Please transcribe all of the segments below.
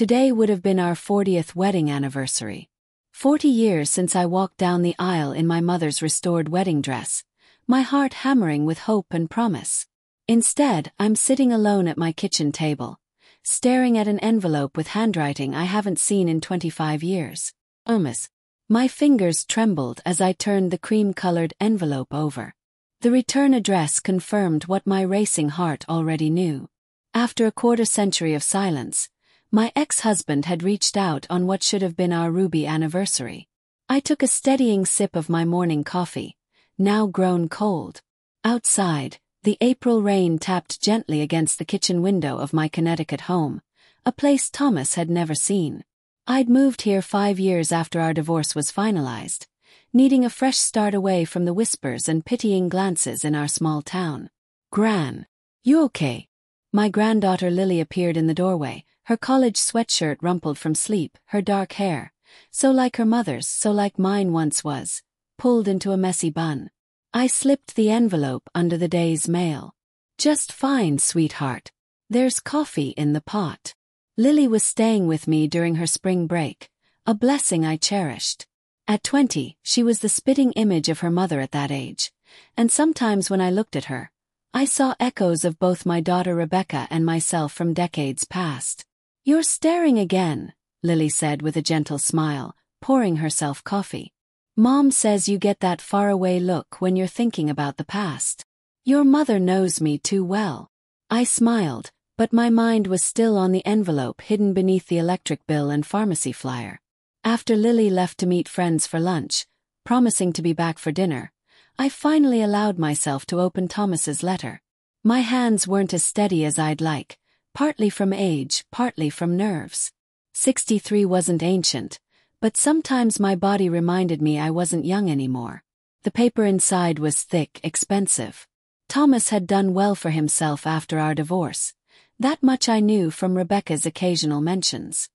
Today would have been our 40th wedding anniversary. 40 years since I walked down the aisle in my mother's restored wedding dress, my heart hammering with hope and promise. Instead, I'm sitting alone at my kitchen table, staring at an envelope with handwriting I haven't seen in 25 years. My fingers trembled as I turned the cream-colored envelope over. The return address confirmed what my racing heart already knew. After a quarter-century of silence, my ex-husband had reached out on what should have been our ruby anniversary. I took a steadying sip of my morning coffee, now grown cold. Outside, the April rain tapped gently against the kitchen window of my Connecticut home, a place Thomas had never seen. I'd moved here 5 years after our divorce was finalized, needing a fresh start away from the whispers and pitying glances in our small town. "Gran, you okay?" My granddaughter Lily appeared in the doorway, her college sweatshirt rumpled from sleep, her dark hair, so like her mother's, so like mine once was, pulled into a messy bun. I slipped the envelope under the day's mail. "Just fine, sweetheart. There's coffee in the pot." Lily was staying with me during her spring break, a blessing I cherished. At 20, she was the spitting image of her mother at that age, and sometimes when I looked at her, I saw echoes of both my daughter Rebecca and myself from decades past. "You're staring again," Lily said with a gentle smile, pouring herself coffee. "Mom says you get that faraway look when you're thinking about the past. Your mother knows me too well." I smiled, but my mind was still on the envelope hidden beneath the electric bill and pharmacy flyer. After Lily left to meet friends for lunch, promising to be back for dinner, I finally allowed myself to open Thomas's letter. My hands weren't as steady as I'd like, partly from age, partly from nerves. 63 wasn't ancient, but sometimes my body reminded me I wasn't young anymore. The paper inside was thick, expensive. Thomas had done well for himself after our divorce. That much I knew from Rebecca's occasional mentions.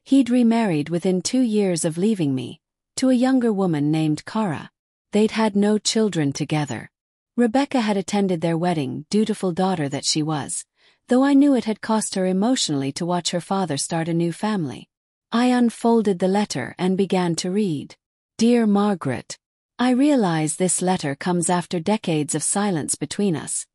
He'd remarried within 2 years of leaving me, to a younger woman named Cara. They'd had no children together. Rebecca had attended their wedding, dutiful daughter that she was, though I knew it had cost her emotionally to watch her father start a new family. I unfolded the letter and began to read. "Dear Margaret, I realize this letter comes after decades of silence between us,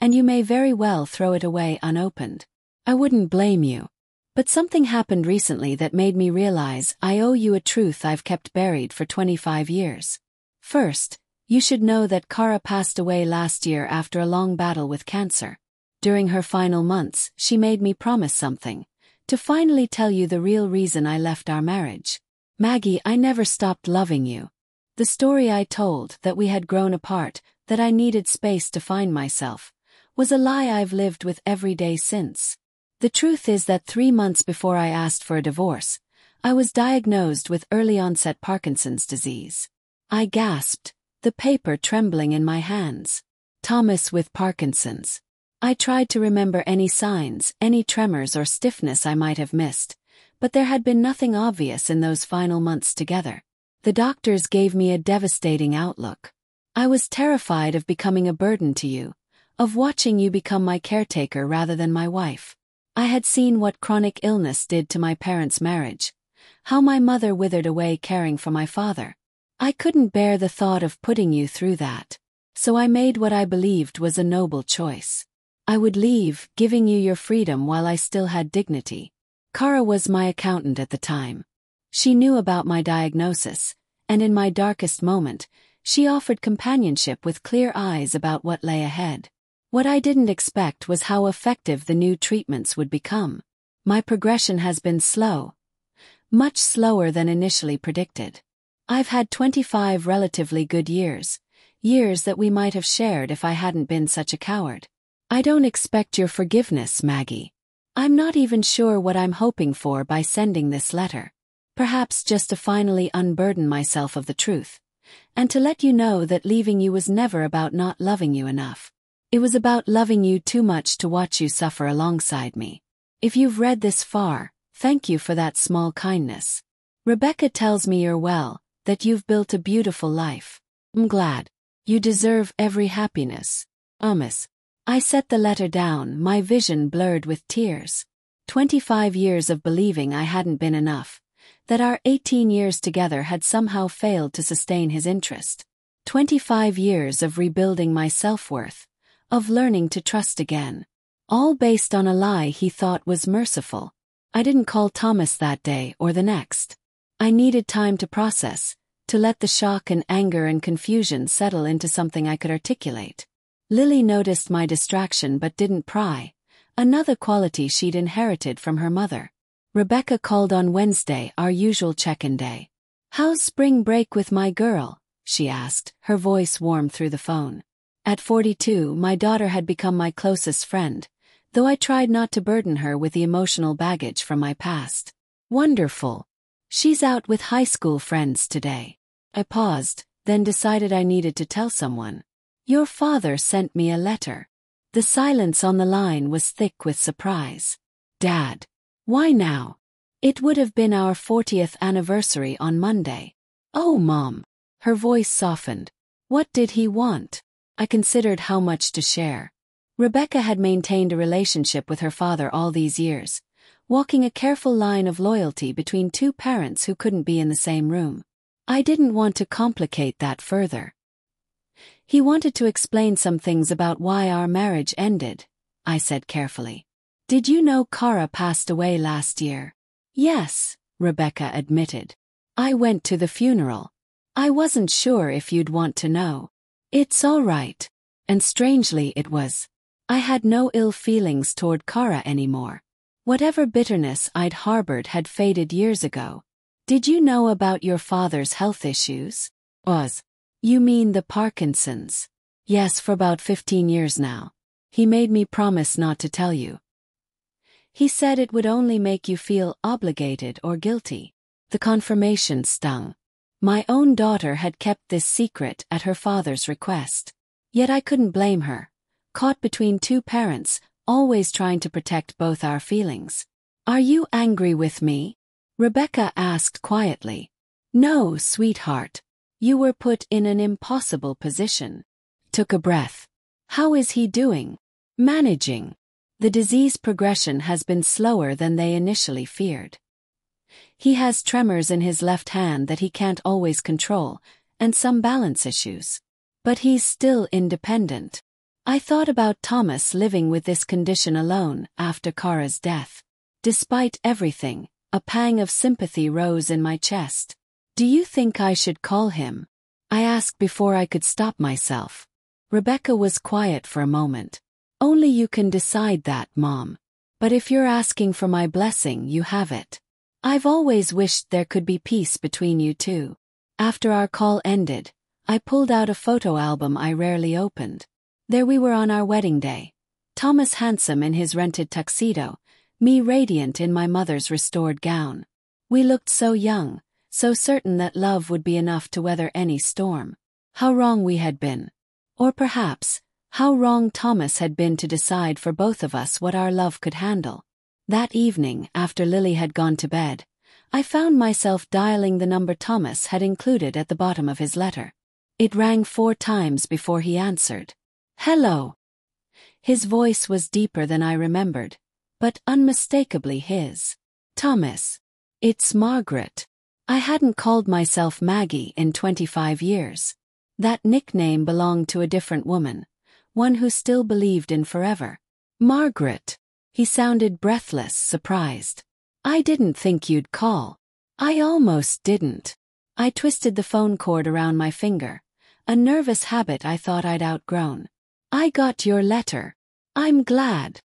and you may very well throw it away unopened. I wouldn't blame you. But something happened recently that made me realize I owe you a truth I've kept buried for 25 years. First, you should know that Cara passed away last year after a long battle with cancer. During her final months, she made me promise something, to finally tell you the real reason I left our marriage. Maggie, I never stopped loving you. The story I told, that we had grown apart, that I needed space to find myself, was a lie I've lived with every day since. The truth is that 3 months before I asked for a divorce, I was diagnosed with early-onset Parkinson's disease. I gasped, the paper trembling in my hands. Thomas with Parkinson's. I tried to remember any signs, any tremors or stiffness I might have missed, but there had been nothing obvious in those final months together. The doctors gave me a devastating outlook. I was terrified of becoming a burden to you, of watching you become my caretaker rather than my wife. I had seen what chronic illness did to my parents' marriage, how my mother withered away caring for my father. I couldn't bear the thought of putting you through that, so I made what I believed was a noble choice. I would leave, giving you your freedom while I still had dignity. Cara was my accountant at the time. She knew about my diagnosis, and in my darkest moment, she offered companionship with clear eyes about what lay ahead. What I didn't expect was how effective the new treatments would become. My progression has been slow, much slower than initially predicted. I've had 25 relatively good years, years that we might have shared if I hadn't been such a coward. I don't expect your forgiveness, Maggie. I'm not even sure what I'm hoping for by sending this letter. Perhaps just to finally unburden myself of the truth, and to let you know that leaving you was never about not loving you enough. It was about loving you too much to watch you suffer alongside me. If you've read this far, thank you for that small kindness. Rebecca tells me you're well, that you've built a beautiful life. I'm glad. You deserve every happiness. I set the letter down, my vision blurred with tears. 25 years of believing I hadn't been enough, that our 18 years together had somehow failed to sustain his interest. 25 years of rebuilding my self-worth, of learning to trust again. All based on a lie he thought was merciful. I didn't call Thomas that day or the next. I needed time to process, to let the shock and anger and confusion settle into something I could articulate. Lily noticed my distraction but didn't pry, another quality she'd inherited from her mother. Rebecca called on Wednesday, our usual check-in day. "How's spring break with my girl?" she asked, her voice warm through the phone. At 42, my daughter had become my closest friend, though I tried not to burden her with the emotional baggage from my past. "Wonderful. She's out with high school friends today." I paused, then decided I needed to tell someone. "Your father sent me a letter." The silence on the line was thick with surprise. "Dad. Why now? It would have been our 40th anniversary on Monday." "Oh, Mom." Her voice softened. "What did he want?" I considered how much to share. Rebecca had maintained a relationship with her father all these years, walking a careful line of loyalty between two parents who couldn't be in the same room. I didn't want to complicate that further. "He wanted to explain some things about why our marriage ended," I said carefully. "Did you know Cara passed away last year?" "Yes," Rebecca admitted. "I went to the funeral. I wasn't sure if you'd want to know." "It's all right." And strangely it was. I had no ill feelings toward Cara anymore. Whatever bitterness I'd harbored had faded years ago. "Did you know about your father's health issues?" "You mean the Parkinson's?" "Yes, for about 15 years now. He made me promise not to tell you. He said it would only make you feel obligated or guilty." The confirmation stung. My own daughter had kept this secret at her father's request. Yet I couldn't blame her. Caught between two parents, always trying to protect both our feelings. "Are you angry with me?" Rebecca asked quietly. "No, sweetheart. You were put in an impossible position." Took a breath. "How is he doing?" "Managing. The disease progression has been slower than they initially feared. He has tremors in his left hand that he can't always control, and some balance issues. But he's still independent." I thought about Thomas living with this condition alone after Cara's death. Despite everything, a pang of sympathy rose in my chest. "Do you think I should call him?" I asked before I could stop myself. Rebecca was quiet for a moment. "Only you can decide that, Mom. But if you're asking for my blessing, you have it. I've always wished there could be peace between you two." After our call ended, I pulled out a photo album I rarely opened. There we were on our wedding day. Thomas handsome in his rented tuxedo, me radiant in my mother's restored gown. We looked so young, so certain that love would be enough to weather any storm. How wrong we had been. Or perhaps, how wrong Thomas had been to decide for both of us what our love could handle. That evening, after Lily had gone to bed, I found myself dialing the number Thomas had included at the bottom of his letter. It rang 4 times before he answered. "Hello." His voice was deeper than I remembered, but unmistakably his. "Thomas. It's Margaret." I hadn't called myself Maggie in 25 years. That nickname belonged to a different woman, one who still believed in forever. "Margaret." He sounded breathless, surprised. "I didn't think you'd call." I almost didn't. I twisted the phone cord around my finger, a nervous habit I thought I'd outgrown. "I got your letter. I'm glad.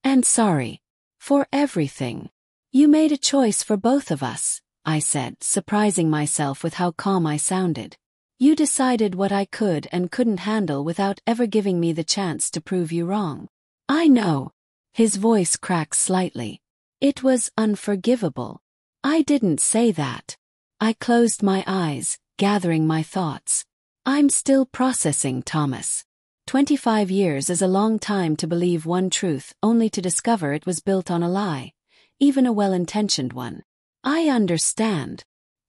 And sorry. For everything. You made a choice for both of us," I said, surprising myself with how calm I sounded. "You decided what I could and couldn't handle without ever giving me the chance to prove you wrong." "I know." His voice cracked slightly. "It was unforgivable." "I didn't say that." I closed my eyes, gathering my thoughts. "I'm still processing, Thomas. 25 years is a long time to believe one truth only to discover it was built on a lie, even a well-intentioned one." "I understand."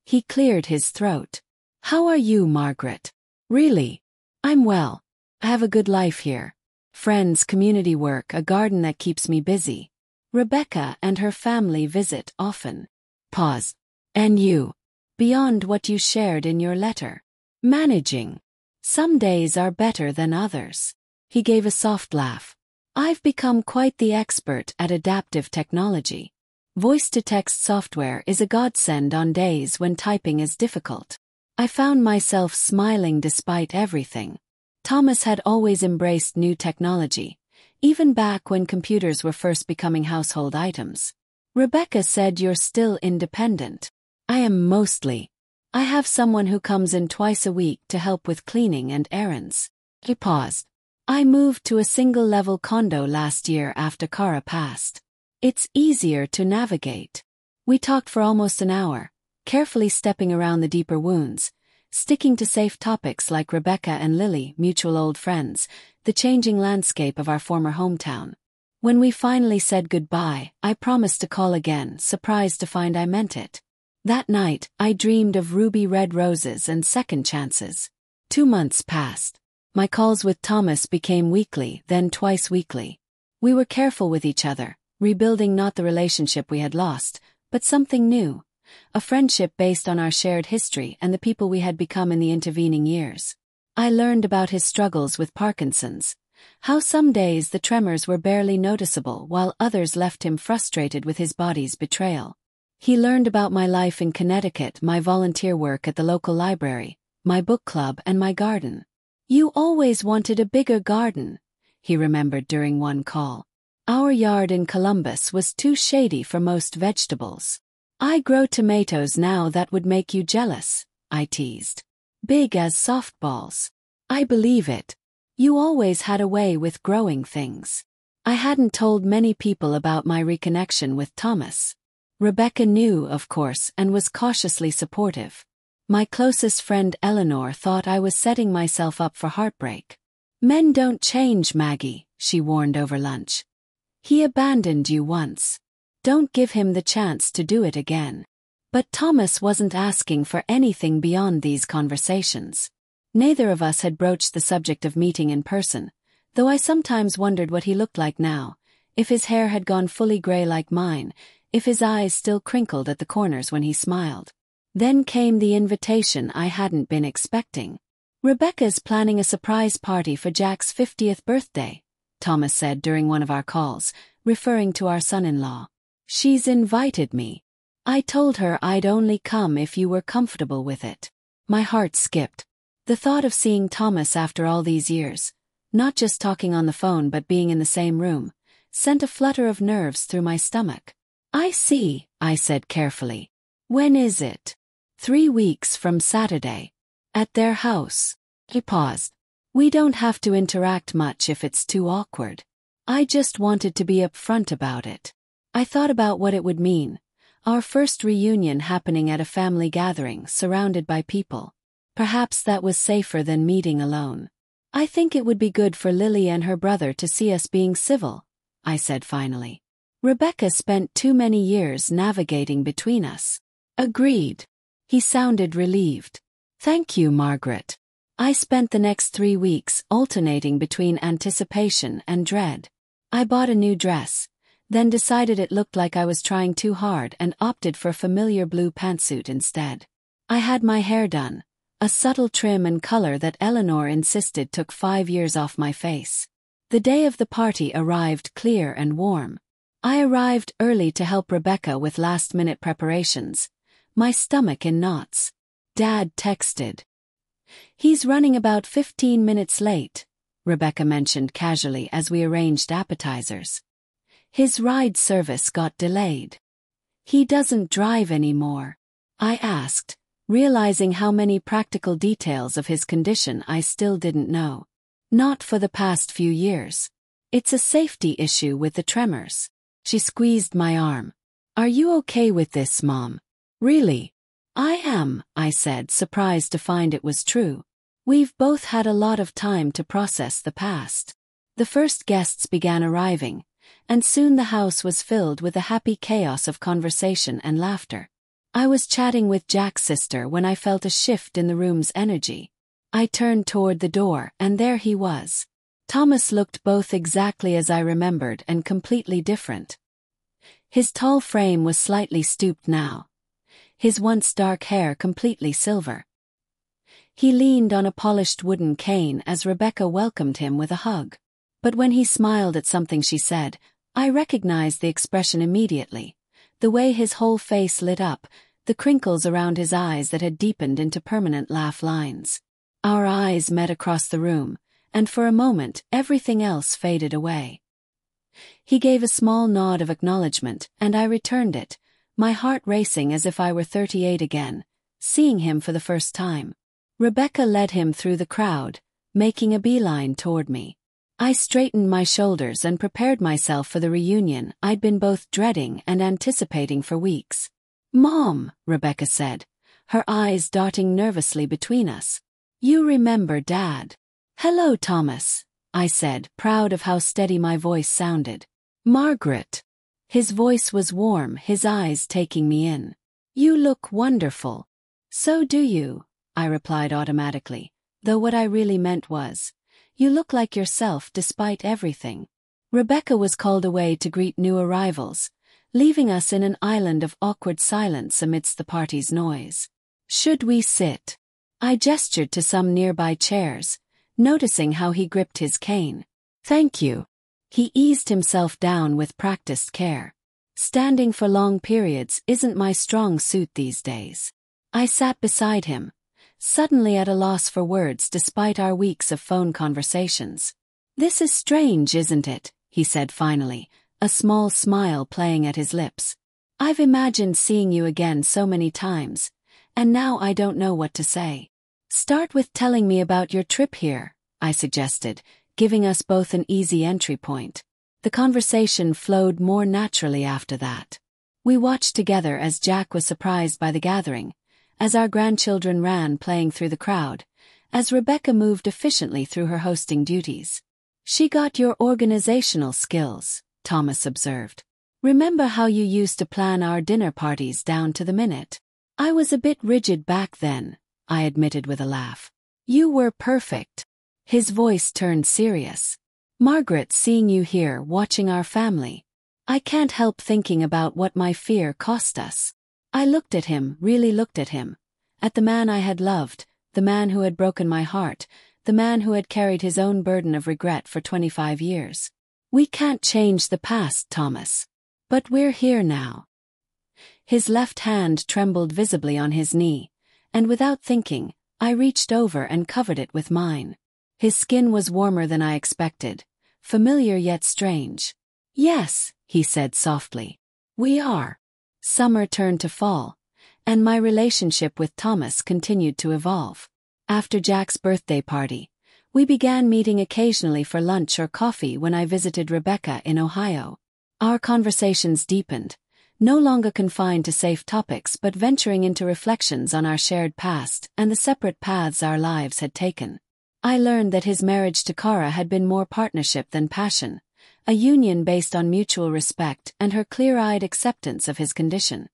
He cleared his throat. "How are you, Margaret?" "Really? I'm well. I have a good life here. Friends, community work, a garden that keeps me busy." Rebecca and her family visit often. Pause. And you? Beyond what you shared in your letter. Managing. Some days are better than others. He gave a soft laugh. I've become quite the expert at adaptive technology. Voice-to-text software is a godsend on days when typing is difficult. I found myself smiling despite everything. Thomas had always embraced new technology, even back when computers were first becoming household items. Rebecca said you're still independent. I am mostly. I have someone who comes in twice a week to help with cleaning and errands. He paused. I moved to a single-level condo last year after Kara passed. It's easier to navigate. We talked for almost an hour, carefully stepping around the deeper wounds, sticking to safe topics like Rebecca and Lily, mutual old friends, the changing landscape of our former hometown. When we finally said goodbye, I promised to call again, surprised to find I meant it. That night, I dreamed of ruby red roses and second chances. 2 months passed. My calls with Thomas became weekly, then twice weekly. We were careful with each other, rebuilding not the relationship we had lost, but something new. A friendship based on our shared history and the people we had become in the intervening years. I learned about his struggles with Parkinson's, how some days the tremors were barely noticeable while others left him frustrated with his body's betrayal. He learned about my life in Connecticut, my volunteer work at the local library, my book club and my garden. You always wanted a bigger garden, he remembered during one call. Our yard in Columbus was too shady for most vegetables. I grow tomatoes now that would make you jealous, I teased. Big as softballs. I believe it. You always had a way with growing things. I hadn't told many people about my reconnection with Thomas. Rebecca knew, of course, and was cautiously supportive. My closest friend Eleanor thought I was setting myself up for heartbreak. Men don't change, Maggie, she warned over lunch. He abandoned you once. Don't give him the chance to do it again. But Thomas wasn't asking for anything beyond these conversations. Neither of us had broached the subject of meeting in person, though I sometimes wondered what he looked like now, if his hair had gone fully gray like mine, if his eyes still crinkled at the corners when he smiled. Then came the invitation I hadn't been expecting. Rebecca's planning a surprise party for Jack's 50th birthday, Thomas said during one of our calls, referring to our son-in-law. She's invited me. I told her I'd only come if you were comfortable with it. My heart skipped. The thought of seeing Thomas after all these years, not just talking on the phone but being in the same room, sent a flutter of nerves through my stomach. I see, I said carefully. When is it? 3 weeks from Saturday. At their house. He paused. We don't have to interact much if it's too awkward. I just wanted to be upfront about it. I thought about what it would mean. Our first reunion happening at a family gathering, surrounded by people. Perhaps that was safer than meeting alone. I think it would be good for Lily and her brother to see us being civil, I said finally. Rebecca spent too many years navigating between us. Agreed. He sounded relieved. Thank you, Margaret. I spent the next 3 weeks alternating between anticipation and dread. I bought a new dress, then decided it looked like I was trying too hard and opted for a familiar blue pantsuit instead. I had my hair done, a subtle trim and color that Eleanor insisted took 5 years off my face. The day of the party arrived clear and warm. I arrived early to help Rebecca with last-minute preparations, my stomach in knots. Dad texted. He's running about 15 minutes late, Rebecca mentioned casually as we arranged appetizers. His ride service got delayed. He doesn't drive anymore, I asked, realizing how many practical details of his condition I still didn't know. Not for the past few years. It's a safety issue with the tremors. She squeezed my arm. Are you okay with this, Mom? Really? I am, I said, surprised to find it was true. We've both had a lot of time to process the past. The first guests began arriving, and soon the house was filled with a happy chaos of conversation and laughter. I was chatting with Jack's sister when I felt a shift in the room's energy. I turned toward the door, and there he was. Thomas looked both exactly as I remembered and completely different. His tall frame was slightly stooped now, his once dark hair completely silver. He leaned on a polished wooden cane as Rebecca welcomed him with a hug. But when he smiled at something she said, I recognized the expression immediately. The way his whole face lit up, the crinkles around his eyes that had deepened into permanent laugh lines. Our eyes met across the room, and for a moment everything else faded away. He gave a small nod of acknowledgement, and I returned it, my heart racing as if I were 38 again, seeing him for the first time. Rebecca led him through the crowd, making a beeline toward me. I straightened my shoulders and prepared myself for the reunion I'd been both dreading and anticipating for weeks. "Mom," Rebecca said, her eyes darting nervously between us. "You remember Dad." "Hello, Thomas," I said, proud of how steady my voice sounded. "Margaret." His voice was warm, his eyes taking me in. "You look wonderful." "So do you," I replied automatically, though what I really meant was, "You look like yourself despite everything." Rebecca was called away to greet new arrivals, leaving us in an island of awkward silence amidst the party's noise. "Should we sit?" I gestured to some nearby chairs, noticing how he gripped his cane. "Thank you." He eased himself down with practiced care. Standing for long periods isn't my strong suit these days. I sat beside him, suddenly at a loss for words despite our weeks of phone conversations. "This is strange, isn't it?" he said finally, a small smile playing at his lips. "I've imagined seeing you again so many times, and now I don't know what to say." "Start with telling me about your trip here," I suggested, giving us both an easy entry point. The conversation flowed more naturally after that. We watched together as Jack was surprised by the gathering, as our grandchildren ran playing through the crowd, as Rebecca moved efficiently through her hosting duties. "She got your organizational skills," Thomas observed. "Remember how you used to plan our dinner parties down to the minute?" "I was a bit rigid back then," I admitted with a laugh. "You were perfect." His voice turned serious. "Margaret, seeing you here watching our family, I can't help thinking about what my fear cost us." I looked at him, really looked at him. At the man I had loved, the man who had broken my heart, the man who had carried his own burden of regret for 25 years. "We can't change the past, Thomas. But we're here now." His left hand trembled visibly on his knee, and without thinking, I reached over and covered it with mine. His skin was warmer than I expected, familiar yet strange. "Yes," he said softly. "We are." Summer turned to fall, and my relationship with Thomas continued to evolve. After Jack's birthday party, we began meeting occasionally for lunch or coffee when I visited Rebecca in Ohio. Our conversations deepened, no longer confined to safe topics but venturing into reflections on our shared past and the separate paths our lives had taken. I learned that his marriage to Cara had been more partnership than passion, a union based on mutual respect and her clear-eyed acceptance of his condition.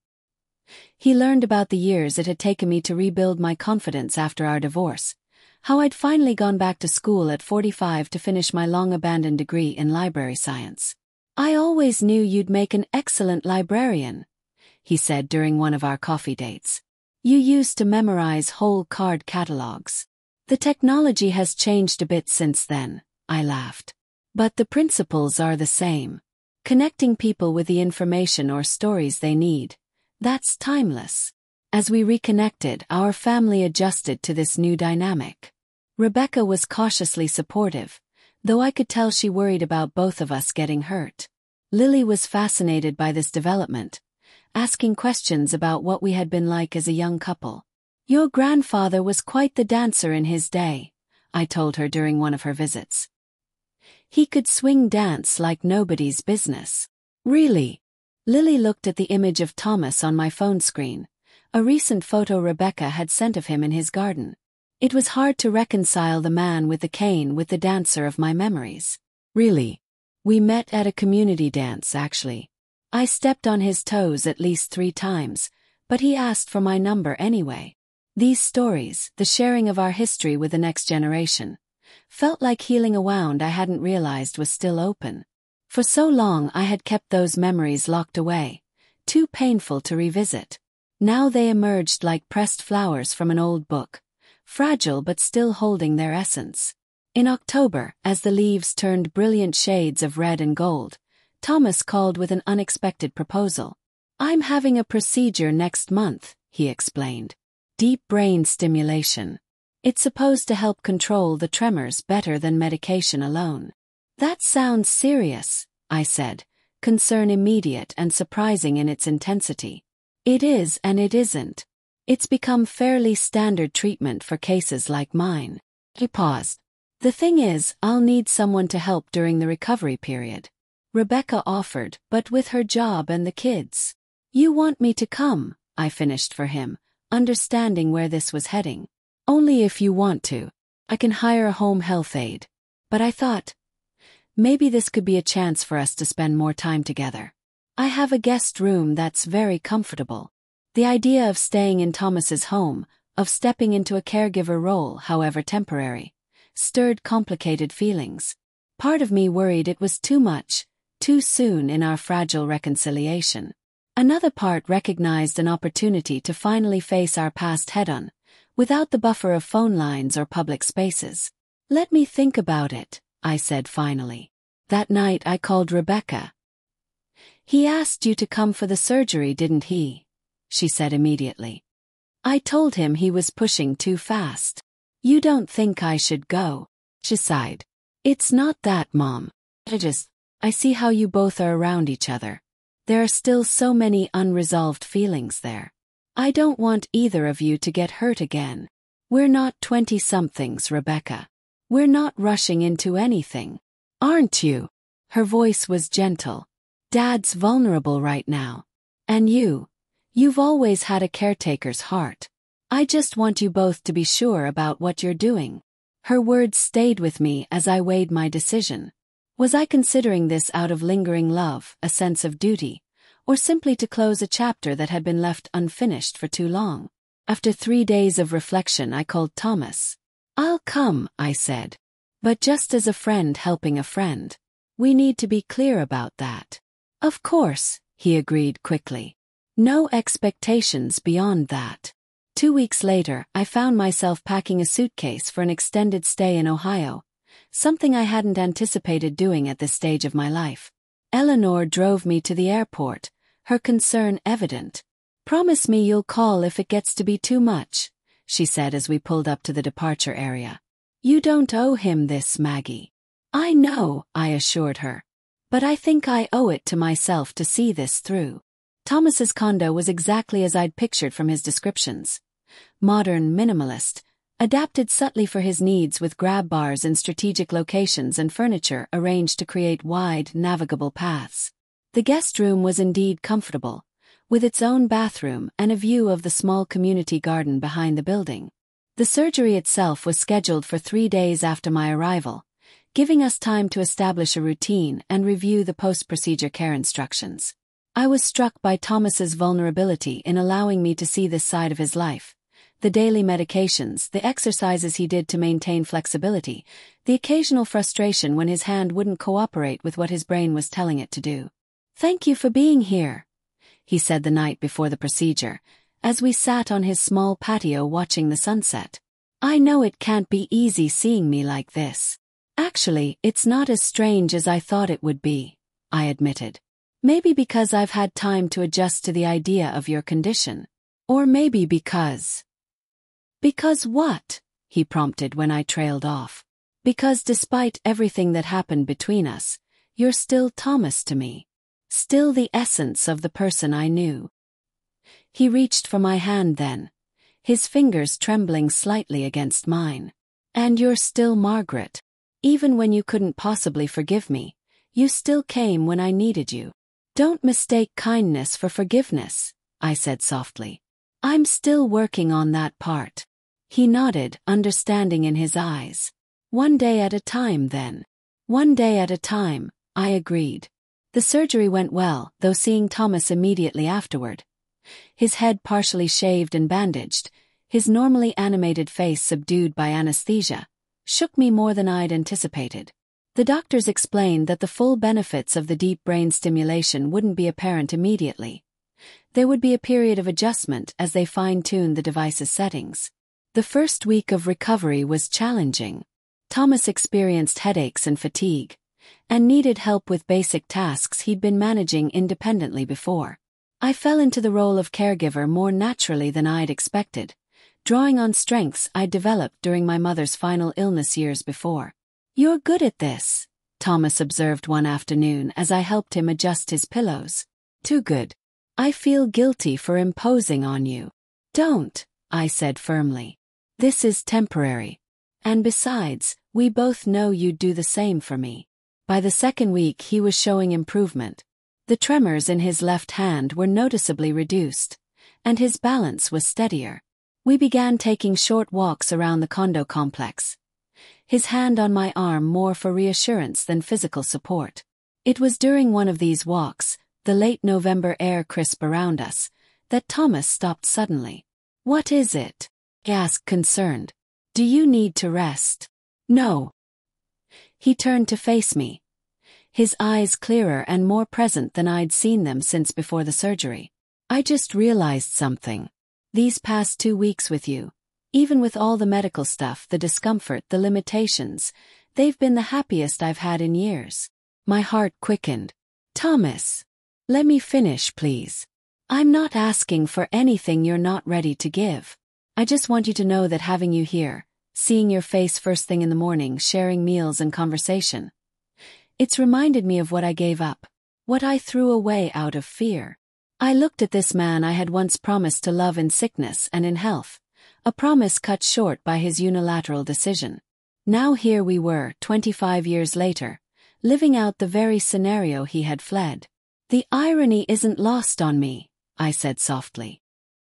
He learned about the years it had taken me to rebuild my confidence after our divorce, how I'd finally gone back to school at 45 to finish my long-abandoned degree in library science. "I always knew you'd make an excellent librarian," he said during one of our coffee dates. "You used to memorize whole card catalogs." "The technology has changed a bit since then," I laughed. "But the principles are the same. Connecting people with the information or stories they need. That's timeless." As we reconnected, our family adjusted to this new dynamic. Rebecca was cautiously supportive, though I could tell she worried about both of us getting hurt. Lily was fascinated by this development, asking questions about what we had been like as a young couple. "Your grandfather was quite the dancer in his day," I told her during one of her visits. "He could swing dance like nobody's business." "Really?" Lily looked at the image of Thomas on my phone screen, a recent photo Rebecca had sent of him in his garden. It was hard to reconcile the man with the cane with the dancer of my memories. "Really? We met at a community dance, actually. I stepped on his toes at least 3 times, but he asked for my number anyway." These stories, the sharing of our history with the next generation, felt like healing a wound I hadn't realized was still open. For so long I had kept those memories locked away, too painful to revisit. Now they emerged like pressed flowers from an old book, fragile but still holding their essence. In October, as the leaves turned brilliant shades of red and gold, Thomas called with an unexpected proposal. "I'm having a procedure next month," he explained. "Deep brain stimulation. It's supposed to help control the tremors better than medication alone." "That sounds serious," I said, concern immediate and surprising in its intensity. "It is and it isn't. It's become fairly standard treatment for cases like mine." He paused. "The thing is, I'll need someone to help during the recovery period." Rebecca offered, "but with her job and the kids." "You want me to come," I finished for him, understanding where this was heading. "Only if you want to. I can hire a home health aide." But I thought, maybe this could be a chance for us to spend more time together. I have a guest room that's very comfortable. The idea of staying in Thomas's home, of stepping into a caregiver role, however temporary, stirred complicated feelings. Part of me worried it was too much, too soon in our fragile reconciliation. Another part recognized an opportunity to finally face our past head-on, without the buffer of phone lines or public spaces. "Let me think about it," I said finally. That night I called Rebecca. "He asked you to come for the surgery, didn't he?" she said immediately. "I told him he was pushing too fast." "You don't think I should go?" she sighed. "It's not that, Mom. I see how you both are around each other. There are still so many unresolved feelings there. I don't want either of you to get hurt again. We're not 20-somethings, Rebecca. We're not rushing into anything. Aren't you?" Her voice was gentle. "Dad's vulnerable right now. And you've always had a caretaker's heart. I just want you both to be sure about what you're doing." Her words stayed with me as I weighed my decision. Was I considering this out of lingering love, a sense of duty, or simply to close a chapter that had been left unfinished for too long? After 3 days of reflection, I called Thomas. "I'll come," I said. "But just as a friend helping a friend. We need to be clear about that." "Of course," he agreed quickly. "No expectations beyond that." 2 weeks later, I found myself packing a suitcase for an extended stay in Ohio, something I hadn't anticipated doing at this stage of my life. Eleanor drove me to the airport, her concern evident. "Promise me you'll call if it gets to be too much," she said as we pulled up to the departure area. "You don't owe him this, Maggie." "I know," I assured her. "But I think I owe it to myself to see this through." Thomas's condo was exactly as I'd pictured from his descriptions. Modern, minimalist, adapted subtly for his needs with grab bars in strategic locations and furniture arranged to create wide, navigable paths. The guest room was indeed comfortable, with its own bathroom and a view of the small community garden behind the building. The surgery itself was scheduled for 3 days after my arrival, giving us time to establish a routine and review the post-procedure care instructions. I was struck by Thomas's vulnerability in allowing me to see this side of his life. The daily medications, the exercises he did to maintain flexibility, the occasional frustration when his hand wouldn't cooperate with what his brain was telling it to do. "Thank you for being here," he said the night before the procedure, as we sat on his small patio watching the sunset. "I know it can't be easy seeing me like this." "Actually, it's not as strange as I thought it would be," I admitted. "Maybe because I've had time to adjust to the idea of your condition. Or maybe because..." "Because what?" he prompted when I trailed off. "Because despite everything that happened between us, you're still Thomas to me. Still the essence of the person I knew." He reached for my hand then, his fingers trembling slightly against mine. "And you're still Margaret. Even when you couldn't possibly forgive me, you still came when I needed you. Don't mistake kindness for forgiveness," I said softly. "I'm still working on that part." He nodded, understanding in his eyes. "One day at a time then." "One day at a time," I agreed. The surgery went well, though seeing Thomas immediately afterward, his head partially shaved and bandaged, his normally animated face subdued by anesthesia, shook me more than I'd anticipated. The doctors explained that the full benefits of the deep brain stimulation wouldn't be apparent immediately. There would be a period of adjustment as they fine-tuned the device's settings. The first week of recovery was challenging. Thomas experienced headaches and fatigue, and needed help with basic tasks he'd been managing independently before. I fell into the role of caregiver more naturally than I'd expected, drawing on strengths I'd developed during my mother's final illness years before. "You're good at this," Thomas observed one afternoon as I helped him adjust his pillows. "Too good. I feel guilty for imposing on you." "Don't," I said firmly. "This is temporary. And besides, we both know you'd do the same for me." By the second week he was showing improvement. The tremors in his left hand were noticeably reduced, and his balance was steadier. We began taking short walks around the condo complex, his hand on my arm more for reassurance than physical support. It was during one of these walks, the late November air crisp around us, that Thomas stopped suddenly. "What is it?" he asked, concerned. "Do you need to rest?" "No." He turned to face me, his eyes clearer and more present than I'd seen them since before the surgery. "I just realized something. These past 2 weeks with you, even with all the medical stuff, the discomfort, the limitations, they've been the happiest I've had in years." My heart quickened. "Thomas, let me finish, please. I'm not asking for anything you're not ready to give. I just want you to know that having you here, seeing your face first thing in the morning, sharing meals and conversation, it's reminded me of what I gave up, what I threw away out of fear." I looked at this man I had once promised to love in sickness and in health, a promise cut short by his unilateral decision. Now here we were, 25 years later, living out the very scenario he had fled. "The irony isn't lost on me," I said softly.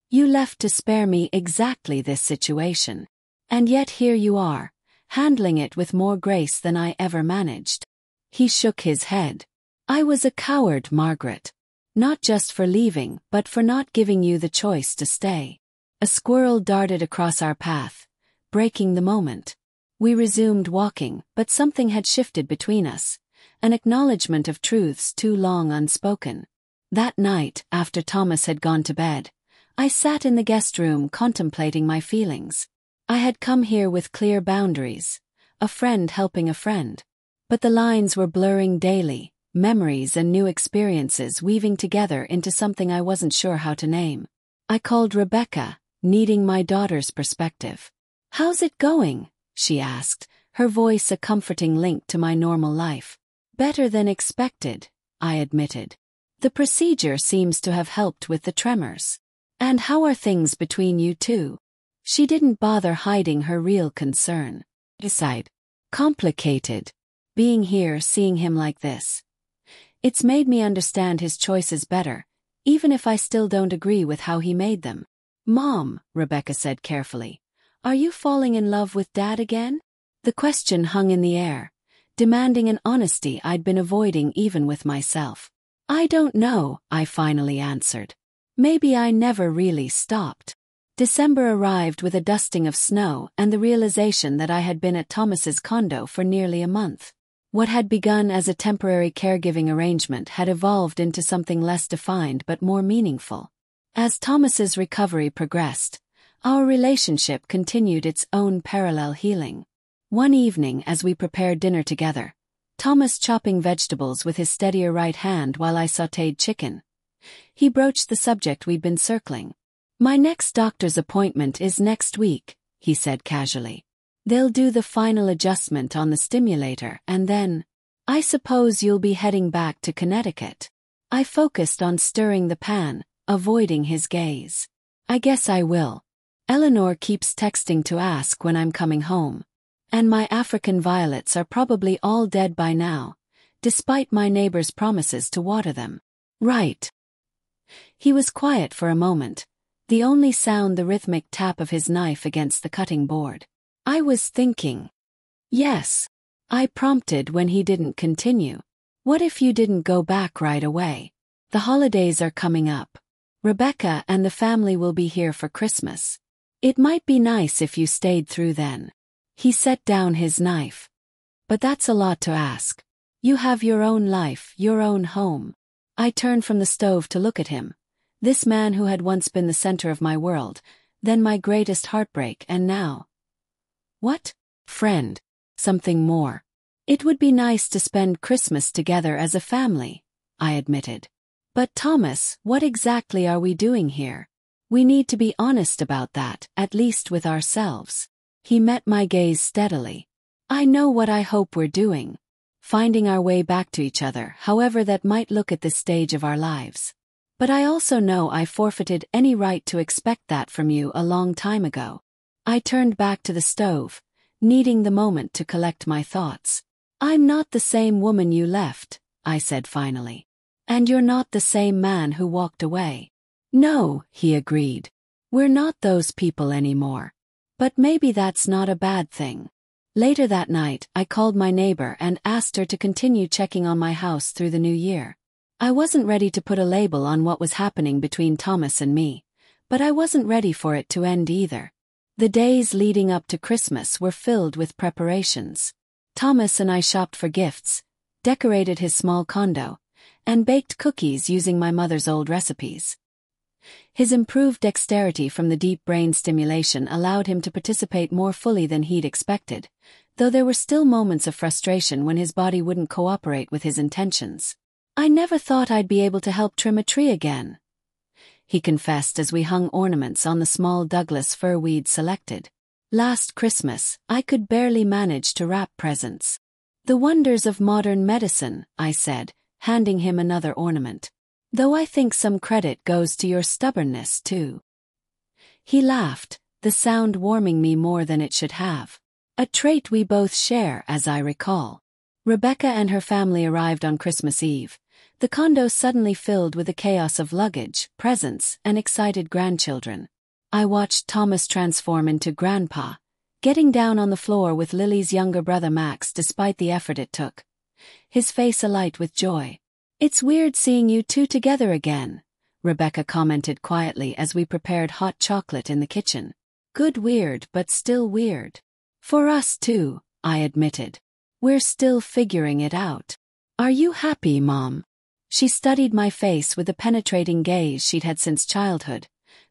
"You left to spare me exactly this situation. And yet here you are, handling it with more grace than I ever managed." He shook his head. "I was a coward, Margaret. Not just for leaving, but for not giving you the choice to stay." A squirrel darted across our path, breaking the moment. We resumed walking, but something had shifted between us, an acknowledgement of truths too long unspoken. That night, after Thomas had gone to bed, I sat in the guest room contemplating my feelings. I had come here with clear boundaries, a friend helping a friend. But the lines were blurring daily, memories and new experiences weaving together into something I wasn't sure how to name. I called Rebecca, needing my daughter's perspective. "How's it going?" she asked, her voice a comforting link to my normal life. "Better than expected," I admitted. "The procedure seems to have helped with the tremors." "And how are things between you two?" She didn't bother hiding her real concern. I sighed. "Complicated. Being here, seeing him like this. It's made me understand his choices better, even if I still don't agree with how he made them." "Mom," Rebecca said carefully, "are you falling in love with Dad again?" The question hung in the air, demanding an honesty I'd been avoiding even with myself. "I don't know," I finally answered. "Maybe I never really stopped." December arrived with a dusting of snow and the realization that I had been at Thomas's condo for nearly a month. What had begun as a temporary caregiving arrangement had evolved into something less defined but more meaningful. As Thomas's recovery progressed, our relationship continued its own parallel healing. One evening as we prepared dinner together, Thomas chopping vegetables with his steadier right hand while I sautéed chicken, he broached the subject we'd been circling. "My next doctor's appointment is next week," he said casually. "They'll do the final adjustment on the stimulator and then, I suppose you'll be heading back to Connecticut." I focused on stirring the pan, avoiding his gaze. "I guess I will. Eleanor keeps texting to ask when I'm coming home. And my African violets are probably all dead by now, despite my neighbor's promises to water them." "Right." He was quiet for a moment, the only sound the rhythmic tap of his knife against the cutting board. "I was thinking." "Yes," I prompted when he didn't continue. "What if you didn't go back right away? The holidays are coming up. Rebecca and the family will be here for Christmas. It might be nice if you stayed through then." He set down his knife. But that's a lot to ask. You have your own life, your own home. I turned from the stove to look at him. This man who had once been the center of my world, then my greatest heartbreak, and now. What? Friend. Something more. It would be nice to spend Christmas together as a family, I admitted. But Thomas, what exactly are we doing here? We need to be honest about that, at least with ourselves. He met my gaze steadily. I know what I hope we're doing. Finding our way back to each other, however that might look at this stage of our lives. But I also know I forfeited any right to expect that from you a long time ago. I turned back to the stove, needing the moment to collect my thoughts. I'm not the same woman you left, I said finally. And you're not the same man who walked away. No, he agreed. We're not those people anymore. But maybe that's not a bad thing. Later that night, I called my neighbor and asked her to continue checking on my house through the new year. I wasn't ready to put a label on what was happening between Thomas and me, but I wasn't ready for it to end either. The days leading up to Christmas were filled with preparations. Thomas and I shopped for gifts, decorated his small condo, and baked cookies using my mother's old recipes. His improved dexterity from the deep brain stimulation allowed him to participate more fully than he'd expected, though there were still moments of frustration when his body wouldn't cooperate with his intentions. I never thought I'd be able to help trim a tree again, he confessed as we hung ornaments on the small Douglas fir we'd selected. Last Christmas, I could barely manage to wrap presents. The wonders of modern medicine, I said, handing him another ornament. Though I think some credit goes to your stubbornness too. He laughed, the sound warming me more than it should have. A trait we both share, as I recall. Rebecca and her family arrived on Christmas Eve, the condo suddenly filled with a chaos of luggage, presents, and excited grandchildren. I watched Thomas transform into Grandpa, getting down on the floor with Lily's younger brother Max despite the effort it took. His face alight with joy. It's weird seeing you two together again, Rebecca commented quietly as we prepared hot chocolate in the kitchen. Good weird, but still weird. For us too, I admitted. We're still figuring it out. Are you happy, Mom? She studied my face with the penetrating gaze she'd had since childhood,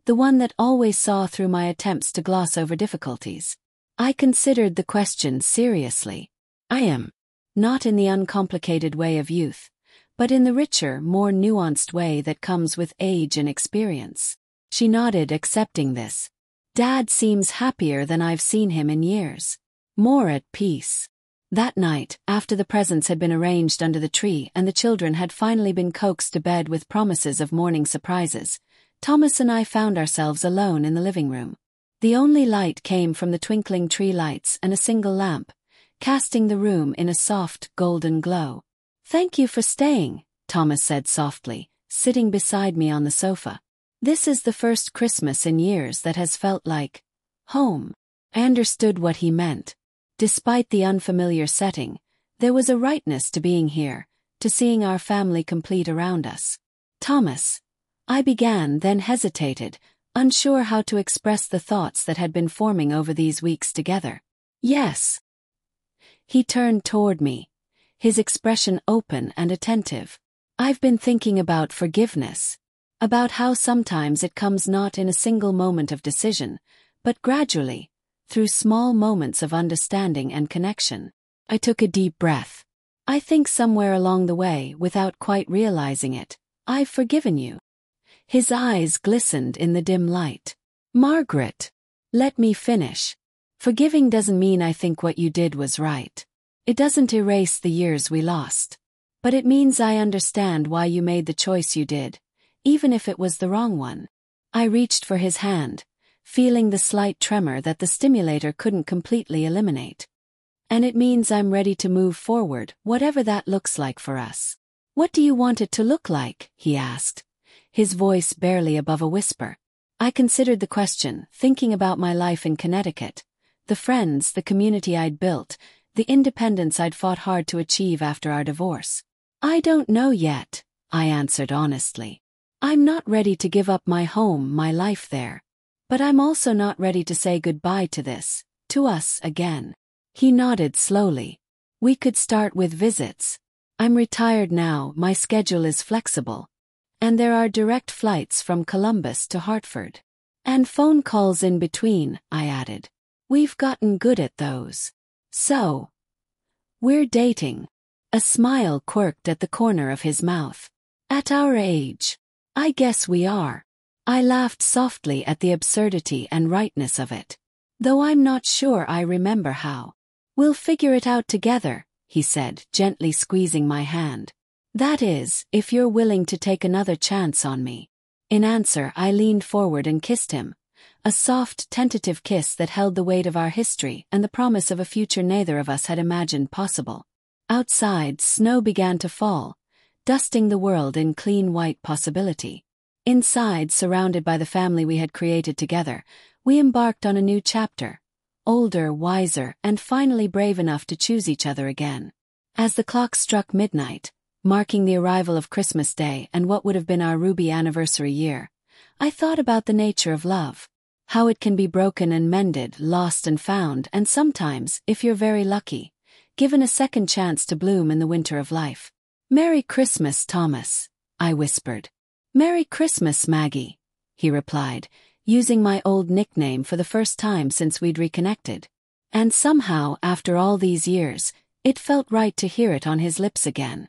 the one that always saw through my attempts to gloss over difficulties. I considered the question seriously. I am. Not in the uncomplicated way of youth, but in the richer, more nuanced way that comes with age and experience. She nodded, accepting this. Dad seems happier than I've seen him in years. More at peace. That night, after the presents had been arranged under the tree and the children had finally been coaxed to bed with promises of morning surprises, Thomas and I found ourselves alone in the living room. The only light came from the twinkling tree lights and a single lamp, casting the room in a soft, golden glow. Thank you for staying, Thomas said softly, sitting beside me on the sofa. This is the first Christmas in years that has felt like home. I understood what he meant. Despite the unfamiliar setting, there was a rightness to being here, to seeing our family complete around us. Thomas, I began, then hesitated, unsure how to express the thoughts that had been forming over these weeks together. Yes. He turned toward me, his expression open and attentive. I've been thinking about forgiveness, about how sometimes it comes not in a single moment of decision, but gradually, through small moments of understanding and connection. I took a deep breath. I think somewhere along the way, without quite realizing it, I've forgiven you. His eyes glistened in the dim light. Margaret, let me finish. Forgiving doesn't mean I think what you did was right. It doesn't erase the years we lost. But it means I understand why you made the choice you did, even if it was the wrong one. I reached for his hand, feeling the slight tremor that the stimulator couldn't completely eliminate. And it means I'm ready to move forward, whatever that looks like for us. What do you want it to look like? He asked, his voice barely above a whisper. I considered the question, thinking about my life in Connecticut, the friends, the community I'd built, the independence I'd fought hard to achieve after our divorce. I don't know yet, I answered honestly. I'm not ready to give up my home, my life there. But I'm also not ready to say goodbye to this, to us again. He nodded slowly. We could start with visits. I'm retired now, my schedule is flexible. And there are direct flights from Columbus to Hartford. And phone calls in between, I added. We've gotten good at those. So, we're dating. A smile quirked at the corner of his mouth. At our age. I guess we are. I laughed softly at the absurdity and rightness of it. Though I'm not sure I remember how. We'll figure it out together, he said, gently squeezing my hand. That is, if you're willing to take another chance on me. In answer, I leaned forward and kissed him. A soft, tentative kiss that held the weight of our history and the promise of a future neither of us had imagined possible. Outside, snow began to fall, dusting the world in clean white possibility. Inside, surrounded by the family we had created together, we embarked on a new chapter. Older, wiser, and finally brave enough to choose each other again. As the clock struck midnight, marking the arrival of Christmas Day and what would have been our ruby anniversary year, I thought about the nature of love. How it can be broken and mended, lost and found, and sometimes, if you're very lucky, given a second chance to bloom in the winter of life. Merry Christmas, Thomas, I whispered. Merry Christmas, Maggie, he replied, using my old nickname for the first time since we'd reconnected. And somehow, after all these years, it felt right to hear it on his lips again.